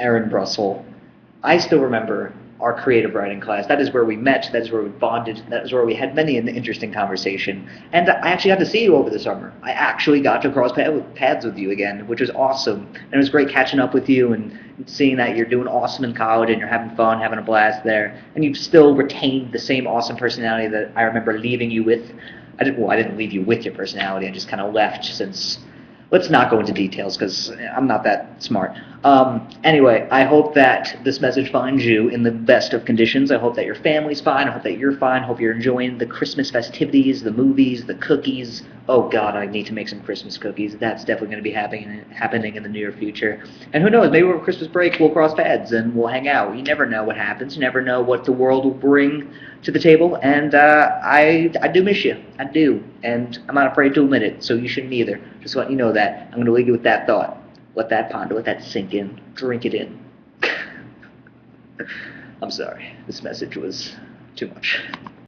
Aaron Russell. I still remember our creative writing class. That is where we met. That is where we bonded. That is where we had many an interesting conversation. And I actually got to see you over the summer. I actually got to cross paths with you again, which was awesome. And it was great catching up with you and seeing that you're doing awesome in college and you're having fun, having a blast there. And you've still retained the same awesome personality that I remember leaving you with. I didn't leave you with your personality. I just kind of left since let's not go into details because I'm not that smart. Anyway, I hope that this message finds you in the best of conditions. I hope that your family's fine. I hope that you're fine. I hope you're enjoying the Christmas festivities, the movies, the cookies. Oh God, I need to make some Christmas cookies. That's definitely going to be happening in the near future. And who knows, maybe over Christmas break we'll cross paths and we'll hang out. You never know what happens. You never know what the world will bring to the table. And I do miss you. I do. And I'm not afraid to admit it, so you shouldn't either. Just letting you know that. I'm going to leave you with that thought. Let that ponder, let that sink in, drink it in. I'm sorry, this message was too much.